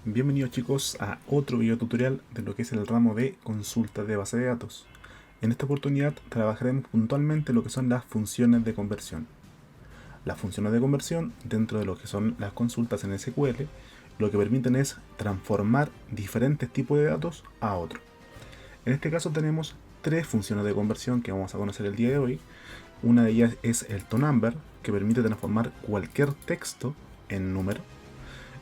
Bienvenidos chicos a otro video tutorial de lo que es el ramo de consultas de base de datos. En esta oportunidad trabajaremos puntualmente lo que son las funciones de conversión. Las funciones de conversión dentro de lo que son las consultas en SQL lo que permiten es transformar diferentes tipos de datos a otro. En este caso tenemos tres funciones de conversión que vamos a conocer el día de hoy. Una de ellas es el toNumber, que permite transformar cualquier texto en número.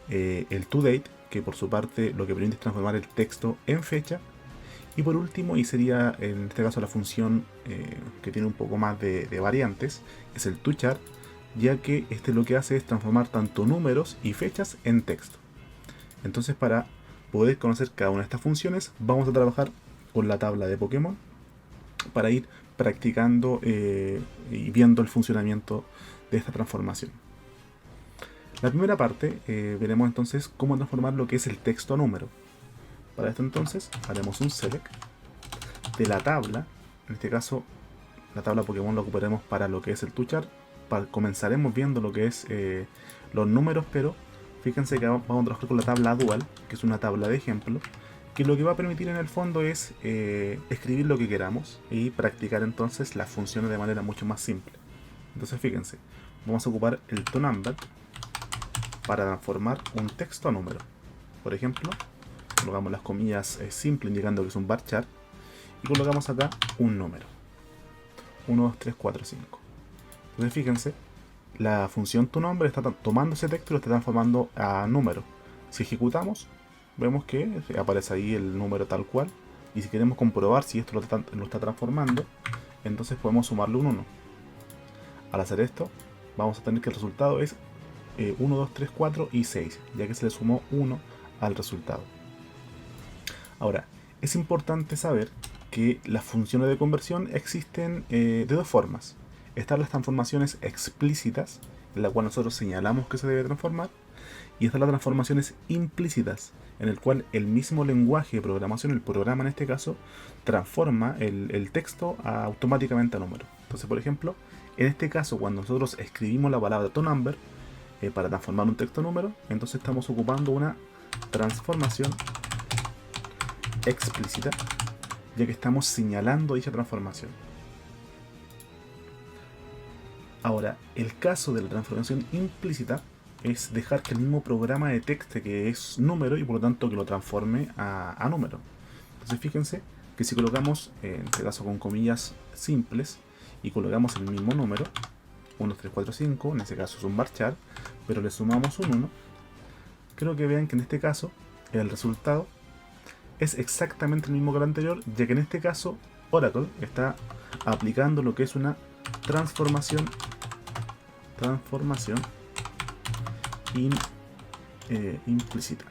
El toDate, que por su parte lo que permite es transformar el texto en fecha. Y por último, y sería en este caso la función que tiene un poco más de variantes, es el toChart, ya que este lo que hace es transformar tanto números y fechas en texto. Entonces, para poder conocer cada una de estas funciones, vamos a trabajar con la tabla de Pokémon para ir practicando y viendo el funcionamiento de esta transformación. La primera parte veremos entonces cómo transformar lo que es el texto a número. Para esto entonces haremos un select de la tabla. En este caso la tabla Pokémon la ocuparemos para lo que es el toChart. Comenzaremos viendo lo que es los números, pero fíjense que vamos a trabajar con la tabla dual, que es una tabla de ejemplo, que lo que va a permitir en el fondo es escribir lo que queramos y practicar entonces las funciones de manera mucho más simple. Entonces fíjense, vamos a ocupar el toNumber para transformar un texto a número. Por ejemplo, colocamos las comillas simple indicando que es un bar chart y colocamos acá un número 1, 2, 3, 4, 5. Entonces fíjense, la función toNumber está tomando ese texto y lo está transformando a número. Si ejecutamos, vemos que aparece ahí el número tal cual, y si queremos comprobar si esto lo está transformando, entonces podemos sumarle un 1. Al hacer esto, vamos a tener que el resultado es 1, 2, 3, 4 y 6, ya que se le sumó 1 al resultado. Ahora, es importante saber que las funciones de conversión existen de dos formas. Están las transformaciones explícitas, en la cual nosotros señalamos que se debe transformar, y están las transformaciones implícitas, en el cual el mismo lenguaje de programación, el programa en este caso, transforma el texto automáticamente a número. Entonces, por ejemplo, en este caso, cuando nosotros escribimos la palabra toNumber para transformar un texto a número, entonces estamos ocupando una transformación explícita, ya que estamos señalando dicha transformación. Ahora, el caso de la transformación implícita es dejar que el mismo programa detecte que es número y por lo tanto que lo transforme a número. Entonces fíjense que si colocamos, en este caso con comillas simples, y colocamos el mismo número, 1, 3, 4, 5, en este caso es un bar chart, pero le sumamos un 1, creo que vean que en este caso el resultado es exactamente el mismo que el anterior, ya que en este caso Oracle está aplicando lo que es una transformación implícita.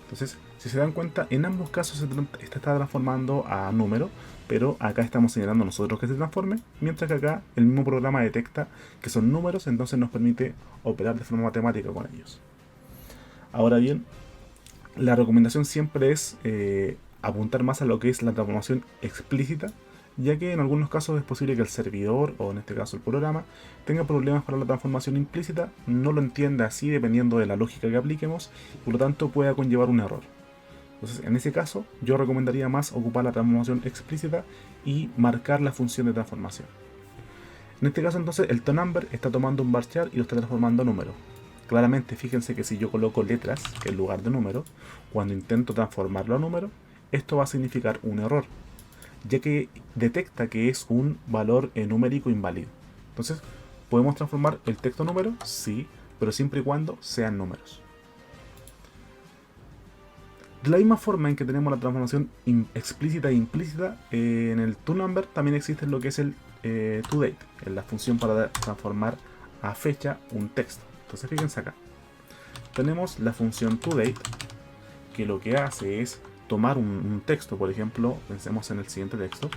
Entonces, si se dan cuenta, en ambos casos se está transformando a número, pero acá estamos señalando nosotros que se transforme, mientras que acá el mismo programa detecta que son números, entonces nos permite operar de forma matemática con ellos. Ahora bien, la recomendación siempre es apuntar más a lo que es la transformación explícita, ya que en algunos casos es posible que el servidor, o en este caso el programa, tenga problemas para la transformación implícita, no lo entienda así dependiendo de la lógica que apliquemos, y por lo tanto pueda conllevar un error. Entonces, en ese caso, yo recomendaría más ocupar la transformación explícita y marcar la función de transformación. En este caso, entonces, el toNumber está tomando un varchar y lo está transformando a número. Claramente, fíjense que si yo coloco letras en lugar de número, cuando intento transformarlo a número, esto va a significar un error, ya que detecta que es un valor numérico inválido. Entonces, ¿podemos transformar el texto a número? Sí, pero siempre y cuando sean números. De la misma forma en que tenemos la transformación explícita e implícita, en el toNumber también existe lo que es el toDate, en la función para transformar a fecha un texto. Entonces fíjense acá, tenemos la función toDate, que lo que hace es tomar un texto. Por ejemplo, pensemos en el siguiente texto.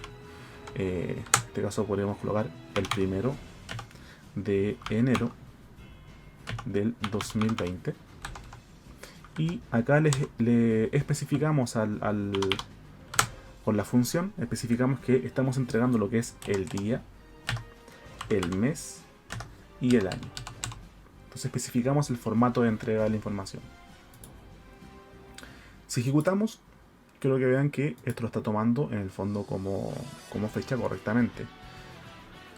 En este caso podríamos colocar el 1 de enero del 2020. Y acá le especificamos con la función, especificamos que estamos entregando lo que es el día, el mes y el año. Entonces especificamos el formato de entrega de la información. Si ejecutamos, quiero que vean que esto lo está tomando en el fondo como fecha correctamente.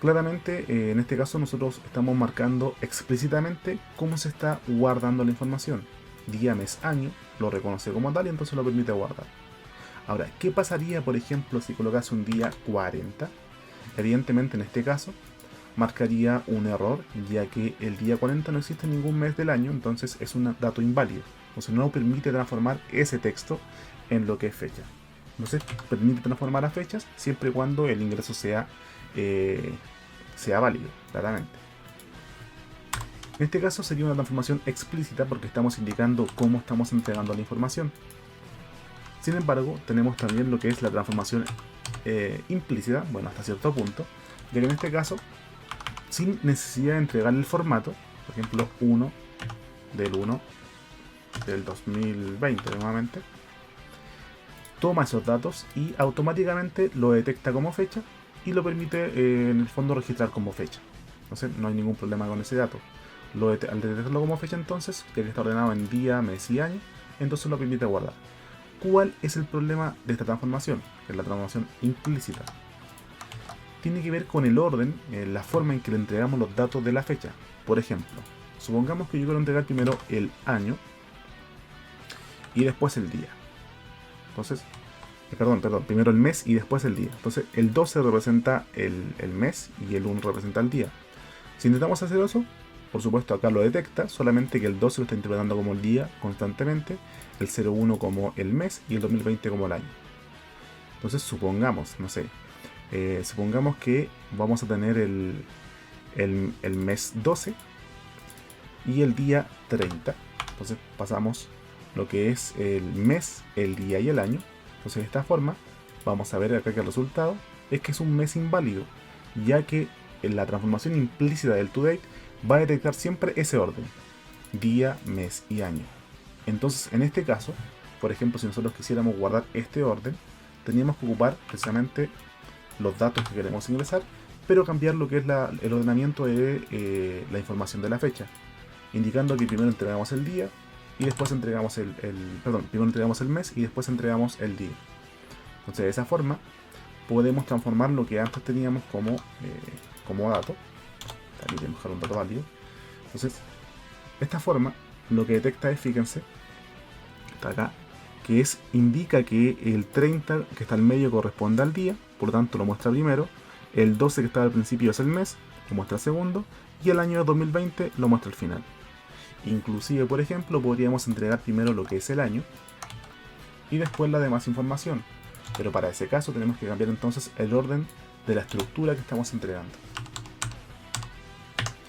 Claramente, en este caso nosotros estamos marcando explícitamente cómo se está guardando la información. Día, mes, año, lo reconoce como tal y entonces lo permite guardar. Ahora, ¿qué pasaría, por ejemplo, si colocase un día 40? Evidentemente, en este caso, marcaría un error, ya que el día 40 no existe ningún mes del año, entonces es un dato inválido. Entonces no permite transformar ese texto en lo que es fecha. Entonces permite transformar a fechas siempre y cuando el ingreso sea válido, claramente. En este caso sería una transformación explícita porque estamos indicando cómo estamos entregando la información. Sin embargo, tenemos también lo que es la transformación implícita, bueno, hasta cierto punto, ya que en este caso, sin necesidad de entregar el formato, por ejemplo, 1 del 2020 nuevamente, toma esos datos y automáticamente lo detecta como fecha y lo permite en el fondo registrar como fecha. Entonces no hay ningún problema con ese dato. Al detectarlo como fecha, entonces, ya que está ordenado en día, mes y año, entonces lo permite guardar. ¿Cuál es el problema de esta transformación? Que es la transformación implícita. Tiene que ver con el orden, la forma en que le entregamos los datos de la fecha. Por ejemplo, supongamos que yo quiero entregar primero el año y después el día. Entonces, primero el mes y después el día. Entonces el 12 representa el mes y el 1 representa el día. Si intentamos hacer eso, por supuesto acá lo detecta, solamente que el 12 lo está interpretando como el día constantemente, el 01 como el mes y el 2020 como el año. Entonces supongamos, no sé, supongamos que vamos a tener el mes 12 y el día 30. Entonces pasamos lo que es el mes, el día y el año. Entonces de esta forma vamos a ver acá que el resultado es que es un mes inválido, ya que en la transformación implícita del toDate va a detectar siempre ese orden, día, mes y año. Entonces en este caso, por ejemplo, si nosotros quisiéramos guardar este orden, teníamos que ocupar precisamente los datos que queremos ingresar, pero cambiar lo que es el ordenamiento de la información de la fecha, indicando que primero entregamos el día y después entregamos primero entregamos el mes y después entregamos el día. Entonces de esa forma podemos transformar lo que antes teníamos como dato. Aquí tenemos que dejar un dato válido. Entonces, de esta forma lo que detecta es, fíjense, está acá, que indica que el 30 que está al medio corresponde al día, por lo tanto lo muestra primero, el 12 que está al principio es el mes, lo muestra segundo, y el año 2020 lo muestra al final. Inclusive, por ejemplo, podríamos entregar primero lo que es el año y después la demás información, pero para ese caso tenemos que cambiar entonces el orden de la estructura que estamos entregando.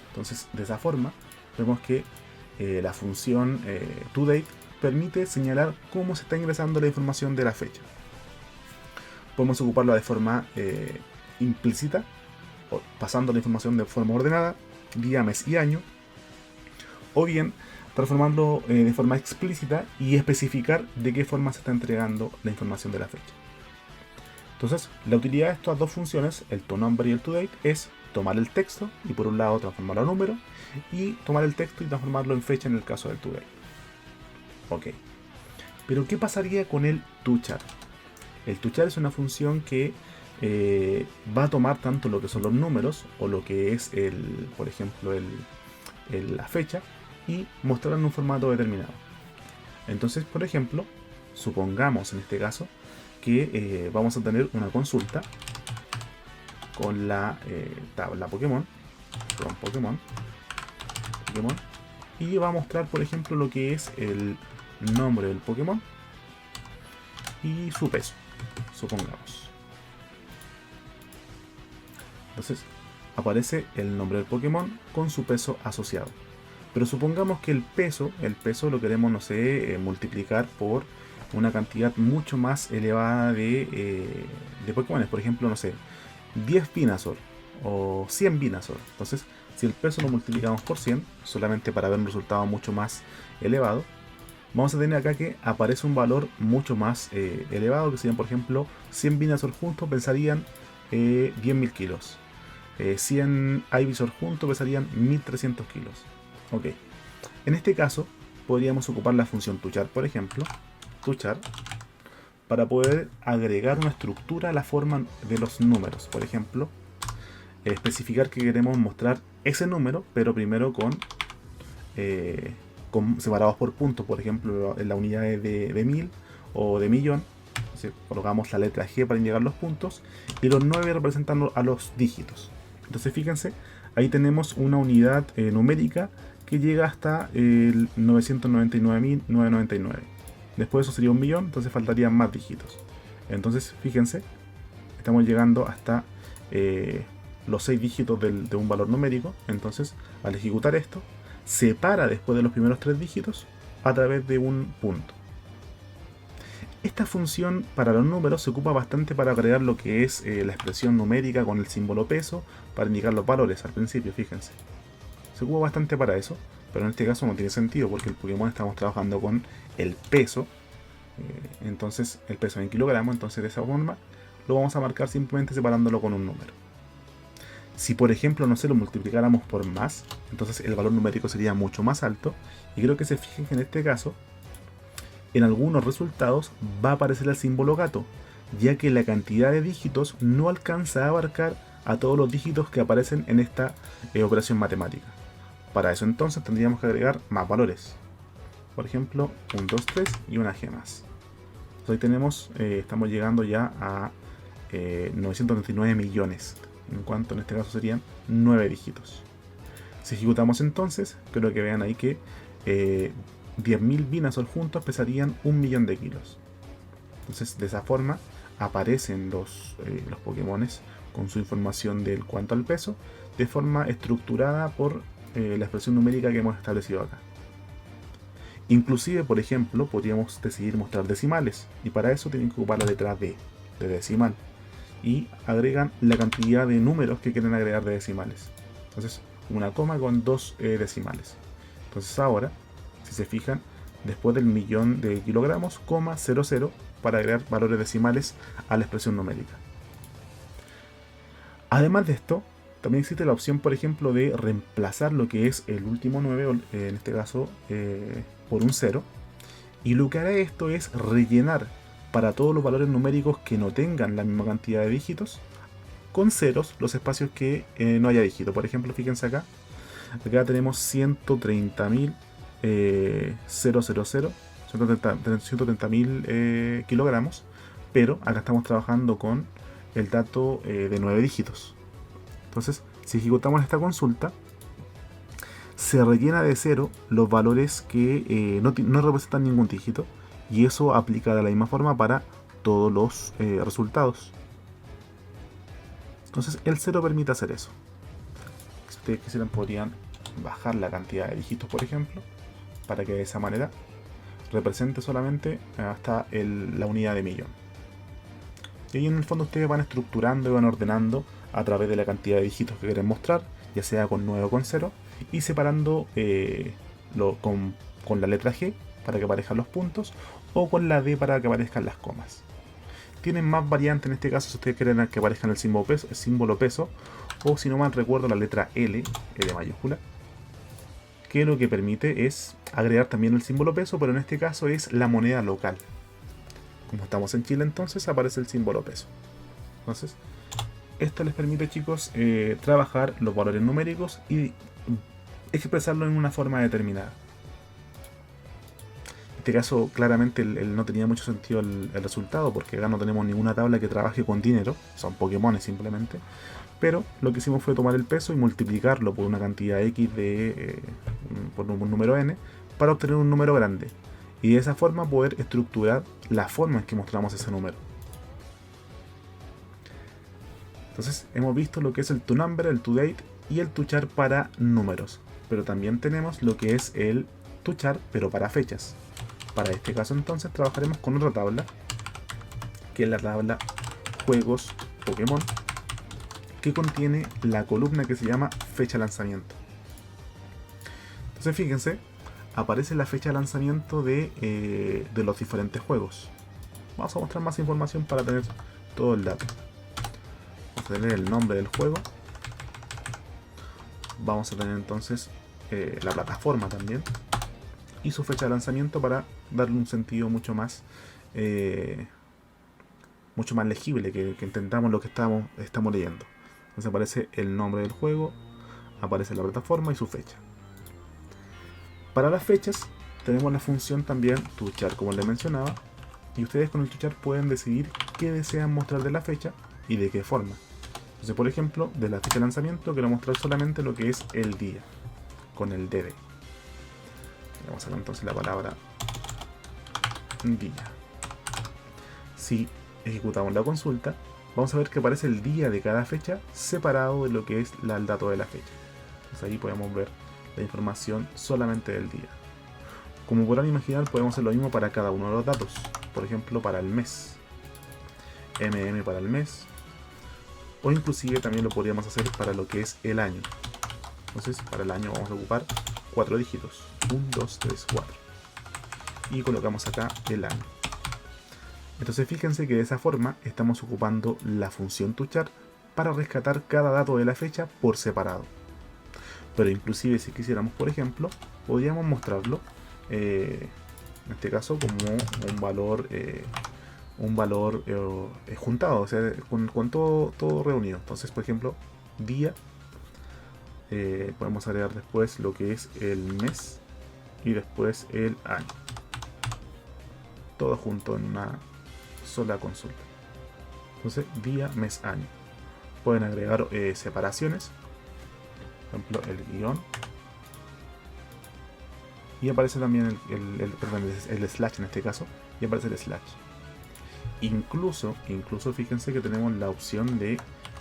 Entonces, de esa forma, vemos que la función toDate permite señalar cómo se está ingresando la información de la fecha. Podemos ocuparla de forma implícita, pasando la información de forma ordenada, día, mes y año, o bien transformarlo de forma explícita y especificar de qué forma se está entregando la información de la fecha. Entonces, la utilidad de estas dos funciones, el toNumber y el toDate, es tomar el texto y por un lado transformarlo a número, y tomar el texto y transformarlo en fecha en el caso del toDate. Ok. Pero ¿qué pasaría con el toChar? El toChar es una función que va a tomar tanto lo que son los números o lo que es por ejemplo la fecha y mostrarlo en un formato determinado. Entonces, por ejemplo, supongamos en este caso que vamos a tener una consulta con la tabla Pokémon, y va a mostrar, por ejemplo, lo que es el nombre del Pokémon y su peso, supongamos. Entonces aparece el nombre del Pokémon con su peso asociado. Pero supongamos que el peso lo queremos, no sé, multiplicar por una cantidad mucho más elevada de Pokémon. Por ejemplo, no sé, 10 Venusaur o 100 Venusaur. Entonces, si el peso lo multiplicamos por 100, solamente para ver un resultado mucho más elevado, vamos a tener acá que aparece un valor mucho más elevado, que serían, por ejemplo, 100 Venusaur juntos pesarían 10.000 kilos. 100 Ivysaur juntos pesarían 1.300 kilos. Ok. En este caso, podríamos ocupar la función toChar, por ejemplo, tuchar para poder agregar una estructura a la forma de los números. Por ejemplo, especificar que queremos mostrar ese número, pero primero con separados por puntos. Por ejemplo, en la unidad de 1000 o de millón. Entonces, colocamos la letra G para indicar los puntos y los 9 representan a los dígitos. Entonces fíjense, ahí tenemos una unidad numérica que llega hasta el 999.999. Después eso sería un millón, entonces faltarían más dígitos. Entonces fíjense, estamos llegando hasta los 6 dígitos de un valor numérico. Entonces al ejecutar esto, separa después de los primeros 3 dígitos a través de un punto. Esta función para los números se ocupa bastante para agregar lo que es la expresión numérica con el símbolo peso para indicar los valores al principio, fíjense. Se ocupa bastante para eso, pero en este caso no tiene sentido porque el Pokémon estamos trabajando con el peso. Entonces el peso en kilogramos, entonces de esa forma lo vamos a marcar simplemente separándolo con un número. Si por ejemplo, no sé, lo multiplicáramos por más, entonces el valor numérico sería mucho más alto. Y creo que se fijen que en este caso, en algunos resultados va a aparecer el símbolo gato, ya que la cantidad de dígitos no alcanza a abarcar a todos los dígitos que aparecen en esta operación matemática. Para eso entonces tendríamos que agregar más valores. Por ejemplo, un 2, 3 y una G más. Entonces ahí tenemos, estamos llegando ya a 939 millones, en cuanto en este caso serían 9 dígitos. Si ejecutamos entonces, creo que vean ahí que 10.000 Venusaur juntos pesarían 1.000.000 de kilos. Entonces de esa forma aparecen los Pokémones con su información del cuanto al peso de forma estructurada por la expresión numérica que hemos establecido acá. Inclusive, por ejemplo, podríamos decidir mostrar decimales y para eso tienen que ocupar la letra D de decimal y agregan la cantidad de números que quieren agregar de decimales. Entonces una coma con 2 decimales. Entonces ahora, si se fijan, después del millón de kilogramos, coma 00 para agregar valores decimales a la expresión numérica. Además de esto, también existe la opción, por ejemplo, de reemplazar lo que es el último 9, en este caso, por un 0. Y lo que hará esto es rellenar para todos los valores numéricos que no tengan la misma cantidad de dígitos, con ceros los espacios que no haya dígito. Por ejemplo, fíjense acá tenemos 130.000 130.000 kilogramos, pero acá estamos trabajando con el dato de 9 dígitos. Entonces, si ejecutamos esta consulta, se rellena de 0 los valores que no representan ningún dígito, y eso aplica de la misma forma para todos los resultados. Entonces el 0 permite hacer eso. Si ustedes quisieran, podrían bajar la cantidad de dígitos, por ejemplo, para que de esa manera represente solamente hasta la unidad de millón. Y ahí en el fondo ustedes van estructurando y van ordenando a través de la cantidad de dígitos que quieren mostrar, ya sea con 9 o con 0, y separando con la letra G para que aparezcan los puntos, o con la D para que aparezcan las comas. Tienen más variantes en este caso si ustedes quieren que aparezcan el símbolo peso, o si no mal recuerdo la letra L mayúscula, que lo que permite es agregar también el símbolo peso, pero en este caso es la moneda local. Como estamos en Chile, entonces aparece el símbolo peso. Entonces, esto les permite, chicos, trabajar los valores numéricos y expresarlo en una forma determinada. En este caso, claramente no tenía mucho sentido el resultado, porque acá no tenemos ninguna tabla que trabaje con dinero, son Pokémones simplemente. Pero lo que hicimos fue tomar el peso y multiplicarlo por una cantidad X por un número N para obtener un número grande. Y de esa forma poder estructurar la forma en que mostramos ese número. Entonces hemos visto lo que es el toNumber, el toDate y el toChar para números. Pero también tenemos lo que es el toChar pero para fechas. Para este caso entonces trabajaremos con otra tabla, que es la tabla Juegos Pokémon, que contiene la columna que se llama fecha de lanzamiento. Entonces fíjense, aparece la fecha de lanzamiento de los diferentes juegos. Vamos a mostrar más información para tener todo el dato. Vamos a tener el nombre del juego. Vamos a tener entonces la plataforma también y su fecha de lanzamiento para darle un sentido mucho más legible, que entendamos lo que estamos leyendo. Entonces aparece el nombre del juego, aparece la plataforma y su fecha. Para las fechas tenemos la función también tuchar, como les mencionaba, y ustedes con el tuchar pueden decidir qué desean mostrar de la fecha y de qué forma. Entonces, por ejemplo, de la fecha de lanzamiento quiero mostrar solamente lo que es el día, con el DD. Vamos a sacar entonces la palabra día. Si ejecutamos la consulta, vamos a ver que aparece el día de cada fecha separado de lo que es el dato de la fecha. Entonces ahí podemos ver la información solamente del día. Como podrán imaginar, podemos hacer lo mismo para cada uno de los datos. Por ejemplo, para el mes, para el mes, o inclusive también lo podríamos hacer para lo que es el año. Entonces para el año vamos a ocupar 4 dígitos, 1, 2, 3, 4, y colocamos acá el año. Entonces fíjense que de esa forma estamos ocupando la función tuchar para rescatar cada dato de la fecha por separado. Pero inclusive si quisiéramos, por ejemplo, podríamos mostrarlo en este caso como un valor juntado, o sea, con todo reunido. Entonces, por ejemplo, día, podemos agregar después lo que es el mes y después el año, todo junto en una sola consulta. Entonces, día, mes, año. Pueden agregar separaciones, por ejemplo el guión, y aparece también el slash en este caso, y aparece el slash. Incluso fíjense que tenemos la opción de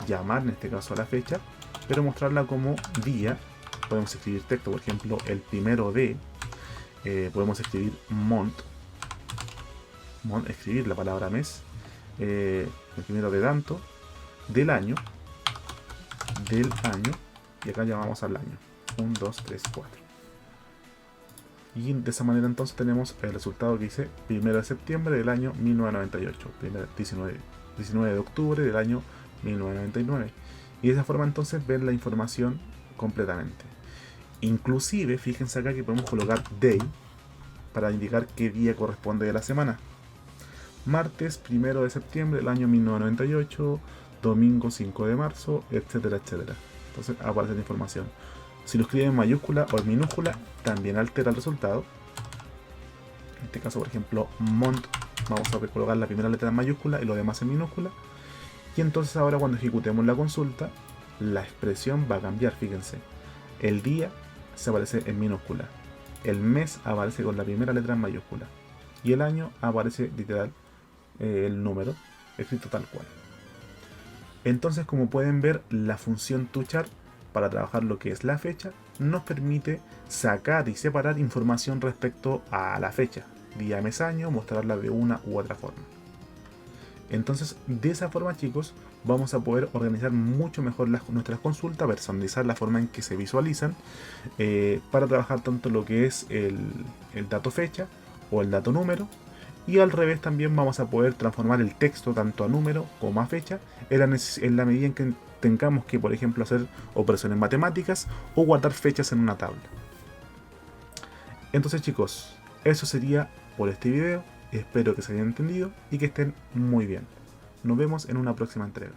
llamar en este caso a la fecha, pero mostrarla como día. Podemos escribir texto, por ejemplo, el primero de, podemos escribir escribir la palabra mes, el primero de tanto, del año, y acá llamamos al año, 1, 2, 3, 4. Y de esa manera entonces tenemos el resultado que dice 1 de septiembre del año 1998, 19 de octubre del año 1999. Y de esa forma entonces ven la información completamente. Inclusive, fíjense acá que podemos colocar day para indicar qué día corresponde de la semana. Martes 1 de septiembre del año 1998, domingo 5 de marzo, etcétera, etcétera. Entonces aparece la información. Si lo escriben en mayúscula o en minúscula, también altera el resultado. En este caso, por ejemplo, mont, vamos a colocar la primera letra en mayúscula y lo demás en minúscula. Y entonces ahora cuando ejecutemos la consulta, la expresión va a cambiar, fíjense. El día se aparece en minúscula. El mes aparece con la primera letra en mayúscula. Y el año aparece literal el número escrito tal cual. Entonces, como pueden ver, la función tuchar para trabajar lo que es la fecha nos permite sacar y separar información respecto a la fecha, día, mes, año, mostrarla de una u otra forma. Entonces, de esa forma, chicos, vamos a poder organizar mucho mejor nuestras consultas, personalizar la forma en que se visualizan, para trabajar tanto lo que es el dato fecha o el dato número, y al revés también vamos a poder transformar el texto tanto a número como a fecha en la medida en que tengamos que, por ejemplo, hacer operaciones matemáticas o guardar fechas en una tabla. Entonces, chicos, eso sería por este video. Espero que se hayan entendido y que estén muy bien. Nos vemos en una próxima entrega.